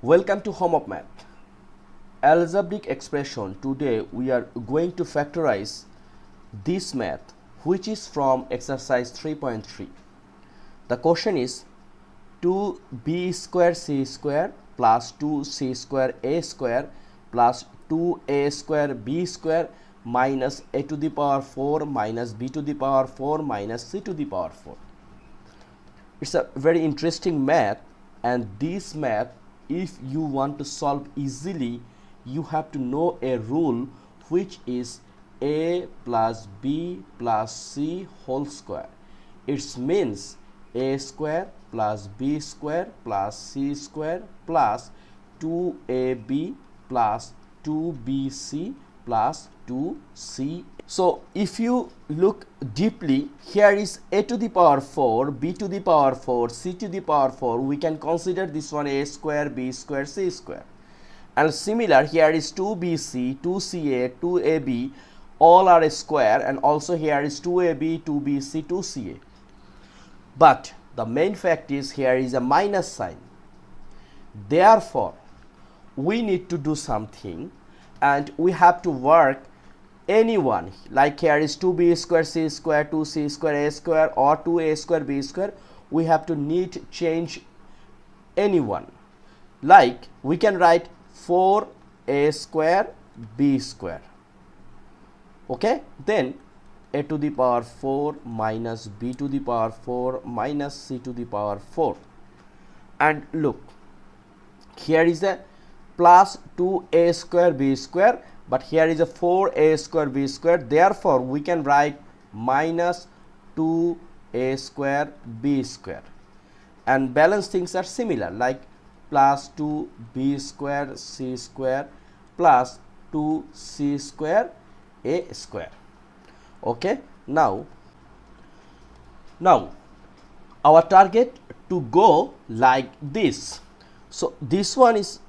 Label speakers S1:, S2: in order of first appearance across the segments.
S1: Welcome to Home of Math. Algebraic expression. Today we are going to factorize this math, which is from exercise 3.3. The question is 2b square c square plus 2c square a square plus 2a square b square minus a to the power 4 minus b to the power 4 minus c to the power 4. It's a very interesting math, and this math, if you want to solve easily, you have to know a rule, which is a plus b plus c whole square. It means a square plus b square plus c square plus 2ab plus 2bc plus 2c. So if you look deeply, here is a to the power 4, b to the power 4, c to the power 4. We can consider this one a square, b square, c square. And similar, here is 2bc, 2ca, 2ab, all are a square, and also here is 2ab, 2bc, 2ca. But the main fact is here is a minus sign. Therefore, we need to do something, and we have to work anyone, like here is 2b square c square, 2c square a square, or 2a square b square. We have to need change anyone. Like we can write 4a square b square. Okay, then a to the power 4 minus b to the power 4 minus c to the power 4. And look, here is a plus 2a square b square, but here is a 4a square b square. Therefore, we can write minus 2a square b square. And balance things are similar, like plus 2b square c square plus 2c square a square. Okay, now our target to go like this. So this one is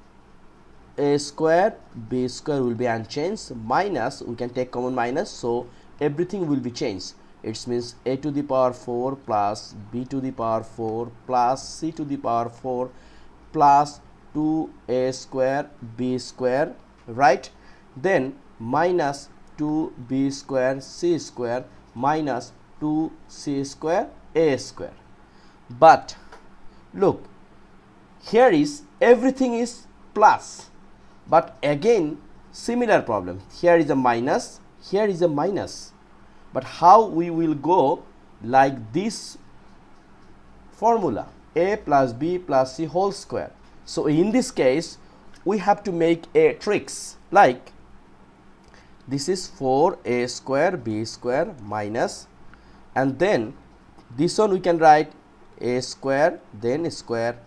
S1: a square, b square will be unchanged, minus, we can take common minus, so everything will be changed. It means a to the power 4 plus b to the power 4 plus c to the power 4 plus 2a square b square, right? Then minus 2b square c square minus 2c square a square. But look, here is everything is plus, but again similar problem. Here is a minus, here is a minus. But how we will go like this formula, a plus b plus c whole square. So in this case, we have to make a tricks, like this is 4a square b square minus, and then this one we can write a square, then square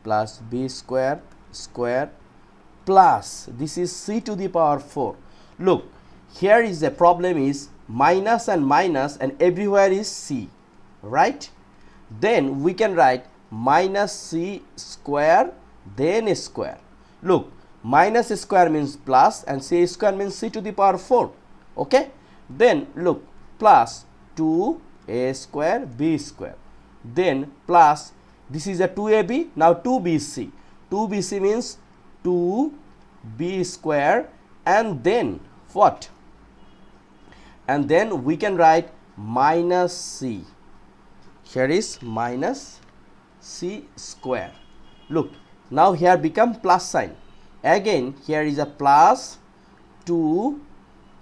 S1: plus b square square plus this is c to the power 4. Look, here is the problem is minus and minus, and everywhere is c, right? Then we can write minus c square then square. Look, minus square means plus and c square means c to the power 4. Okay, then look, plus 2a square b square, then plus this is a 2ab, now 2bc. 2bc means 2b square, and then what? And then we can write minus c. Here is minus c square. Look, now here become plus sign. Again here is a plus 2,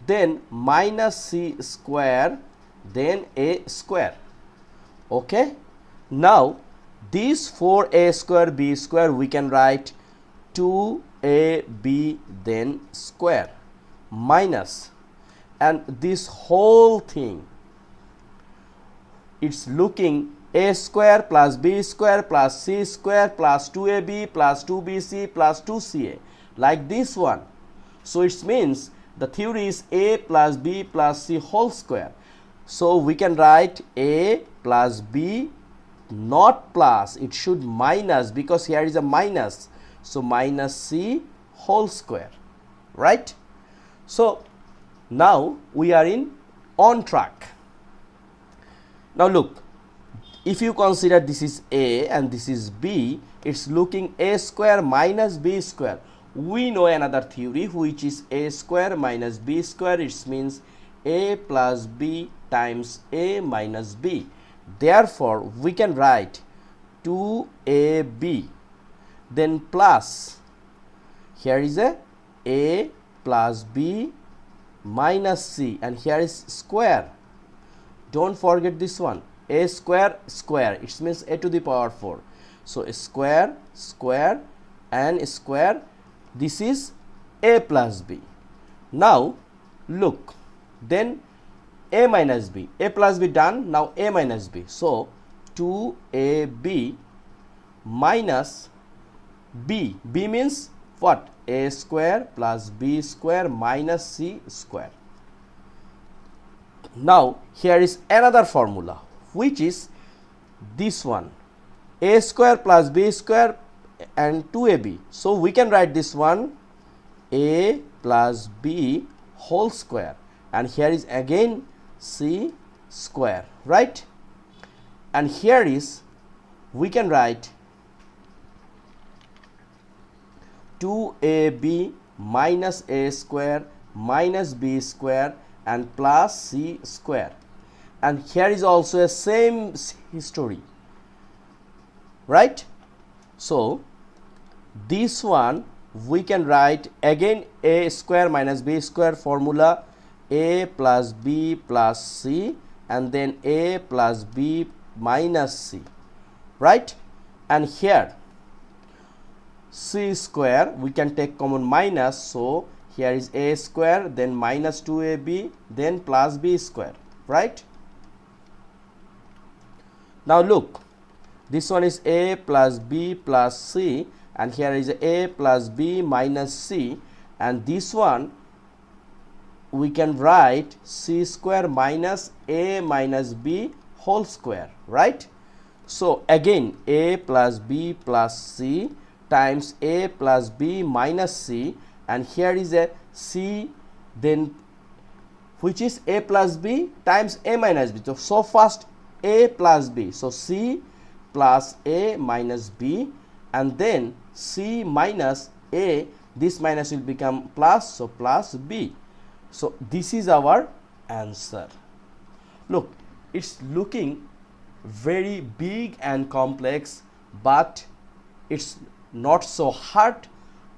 S1: then minus c square, then a square. Okay, now this 4a square b square we can write 2ab then square minus, and this whole thing, it's looking a square plus b square plus c square plus 2ab plus 2bc plus 2ca, like this one. So it means the theory is a plus b plus c whole square. So we can write a plus b, not plus, it should minus, because here is a minus. So minus c whole square, right? So now we are on track. Now look, if you consider this is a and this is b, it's looking a square minus b square. We know another theory which is a square minus b square. It means a plus b times a minus b. Therefore, we can write 2ab, then plus, here is a plus b minus c, and here is square. Don't forget this one, a square square, it means a to the power 4. So a square square and square, this is a plus b. Now look, then a minus b, a plus b done, now a minus b. So 2ab minus b, b means what? A square plus b square minus c square. Now here is another formula which is this one, a square plus b square and 2ab. So we can write this one a plus b whole square, and here is again c square, right? And here is, we can write 2ab minus a square minus b square and plus c square, and here is also a same history, right? So this one we can write again a square minus b square formula, a plus b plus c, and then a plus b minus c, right? And here c square we can take common minus, so here is a square, then minus 2ab, then plus b square, right? Now look, this one is a plus b plus c, and here is a plus b minus c, and this one we can write c square minus a minus b whole square, right? So again a plus b plus c times a plus b minus c, and here is a c, then which is a plus b times a minus b. So first a plus b, so c plus a minus b, and then c minus a, this minus will become plus, so plus b. So this is our answer. Look, it's looking very big and complex, but it's not so hard.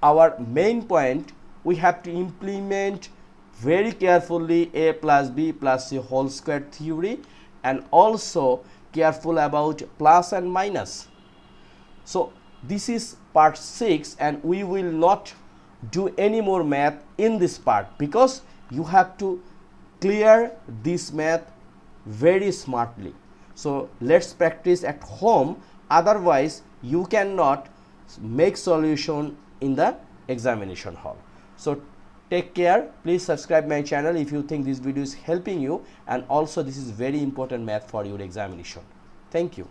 S1: Our main point, we have to implement very carefully a plus b plus c whole square theory, and also careful about plus and minus. So this is part 6, and we will not do any more math in this part, because you have to clear this math very smartly. So let's practice at home, otherwise you cannot make solution in the examination hall. So take care, please subscribe my channel if you think this video is helping you, and also this is very important math for your examination. Thank you.